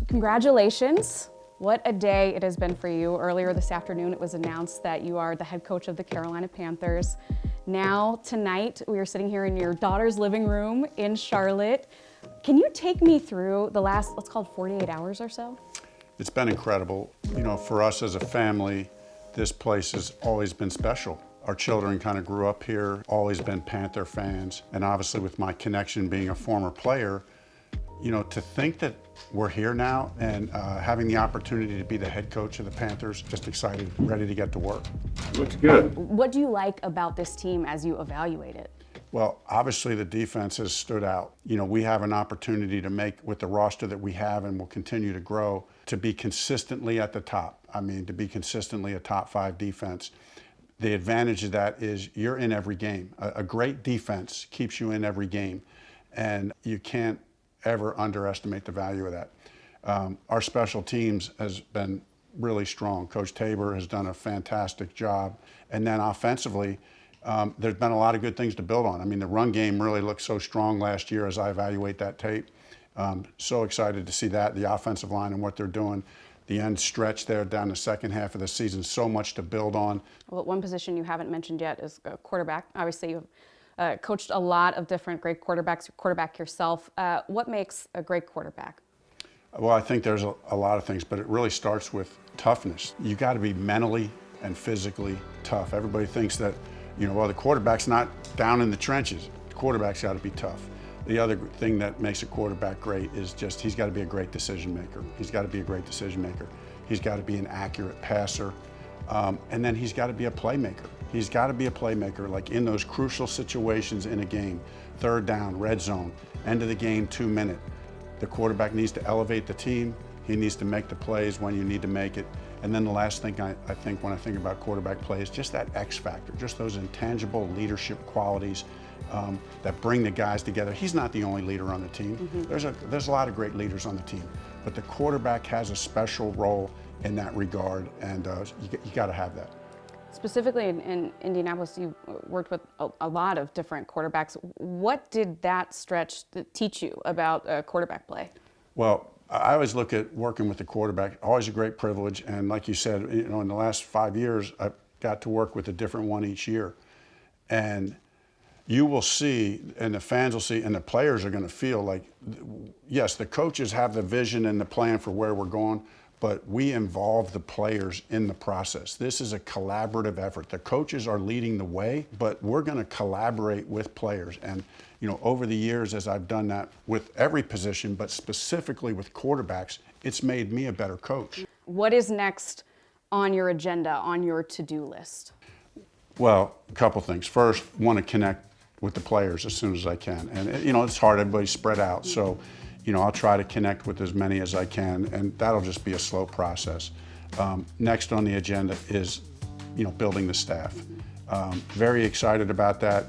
Congratulations. What a day it has been for you. Earlier this afternoon, it was announced that you are the head coach of the Carolina Panthers. Now, tonight, we are sitting here in your daughter's living room in Charlotte. Can you take me through the last, let's call it 48 hours or so? It's been incredible. You know, for us as a family, this place has always been special. Our children kind of grew up here, always been Panther fans. And obviously with my connection being a former player, you know, to think that we're here now and having the opportunity to be the head coach of the Panthers, just excited, ready to get to work. Looks good. What do you like about this team as you evaluate it? Well, obviously the defense has stood out. You know, we have an opportunity to make, with the roster that we have and will continue to grow, to be consistently at the top. I mean, to be consistently a top 5 defense. The advantage of that is you're in every game. A great defense keeps you in every game, and you can't ever underestimate the value of that. Our special teams has been really strong. Coach Tabor has done a fantastic job. And then offensively, there's been a lot of good things to build on. I mean, the run game really looked so strong last year as I evaluate that tape. So excited to see that, the offensive line and what they're doing. The end stretch there down the second half of the season, so much to build on. Well, one position you haven't mentioned yet is quarterback. Obviously, you've coached a lot of different great quarterbacks, quarterback yourself. What makes a great quarterback? Well, I think there's a lot of things, but it really starts with toughness. You got to be mentally and physically tough. Everybody thinks that, you know, well, the quarterback's not down in the trenches. The quarterback's got to be tough. The other thing that makes a quarterback great is just he's got to be a great decision maker. He's got to be a great decision maker. He's got to be an accurate passer. And then he's got to be a playmaker. He's got to be a playmaker, like in those crucial situations in a game. Third down, red zone, end of the game, 2 minute. The quarterback needs to elevate the team. He needs to make the plays when you need to make it. And then the last thing I think when I think about quarterback play is just that X factor, just those intangible leadership qualities that bring the guys together. He's not the only leader on the team. Mm-hmm. There's a lot of great leaders on the team, but the quarterback has a special role in that regard, and you got to have that. Specifically in Indianapolis, you worked with a lot of different quarterbacks. What did that stretch teach you about quarterback play? Well, I always look at working with the quarterback, always a great privilege. And like you said, you know, in the last 5 years, I've got to work with a different one each year. And you will see, and the fans will see, and the players are going to feel like, yes, the coaches have the vision and the plan for where we're going, but we involve the players in the process. This is a collaborative effort. The coaches are leading the way, but we're going to collaborate with players. And, you know, over the years, as I've done that with every position, but specifically with quarterbacks, it's made me a better coach. What is next on your agenda, on your to-do list? Well, a couple things. First, want to connect with the players as soon as I can. And, you know, it's hard, everybody's spread out. So, you know, I'll try to connect with as many as I can, and that'll just be a slow process. Next on the agenda is, you know, building the staff. Very excited about that.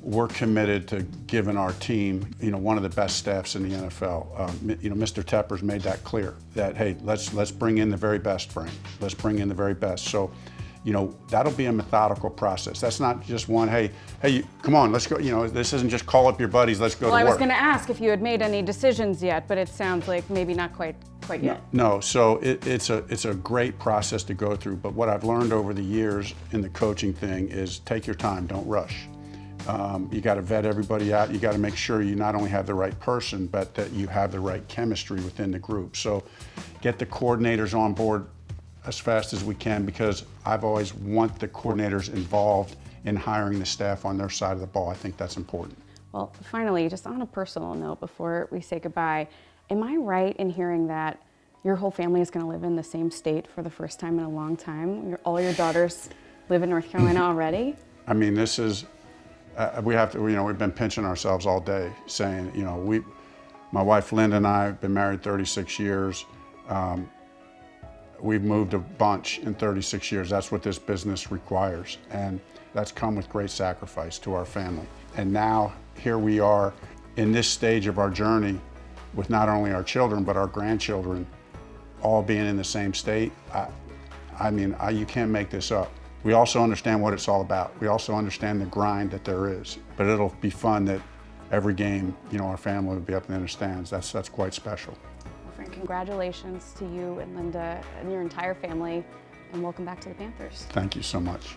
We're committed to giving our team, you know, one of the best staffs in the NFL. You know, Mr. Tepper's made that clear that, hey, let's bring in the very best, Frank. Let's bring in the very best. So, you know, that'll be a methodical process. That's not just one, hey, come on, let's go. You know, this isn't just call up your buddies, let's go to work. Well, I was going to ask if you had made any decisions yet, but it sounds like maybe not quite yet. No, so it's a great process to go through. But what I've learned over the years in the coaching thing is take your time, don't rush. You got to vet everybody out. You got to make sure you not only have the right person, but that you have the right chemistry within the group. So get the coordinators on board as fast as we can, because I've always want the coordinators involved in hiring the staff on their side of the ball. I think that's important. Well, finally, just on a personal note before we say goodbye, am I right in hearing that your whole family is going to live in the same state for the first time in a long time? All your daughters live in North Carolina already? I mean, this is, we have to, you know, we've been pinching ourselves all day saying, you know, my wife Linda and I have been married 36 years. We've moved a bunch in 36 years. That's what this business requires. And that's come with great sacrifice to our family. And now here we are in this stage of our journey with not only our children, but our grandchildren all being in the same state. I mean, you can't make this up. We also understand what it's all about. We also understand the grind that there is. But it'll be fun that every game, you know, our family will be up in the stands. That's quite special. Frank, Congratulations to you and Linda and your entire family, and welcome back to the Panthers. Thank you so much.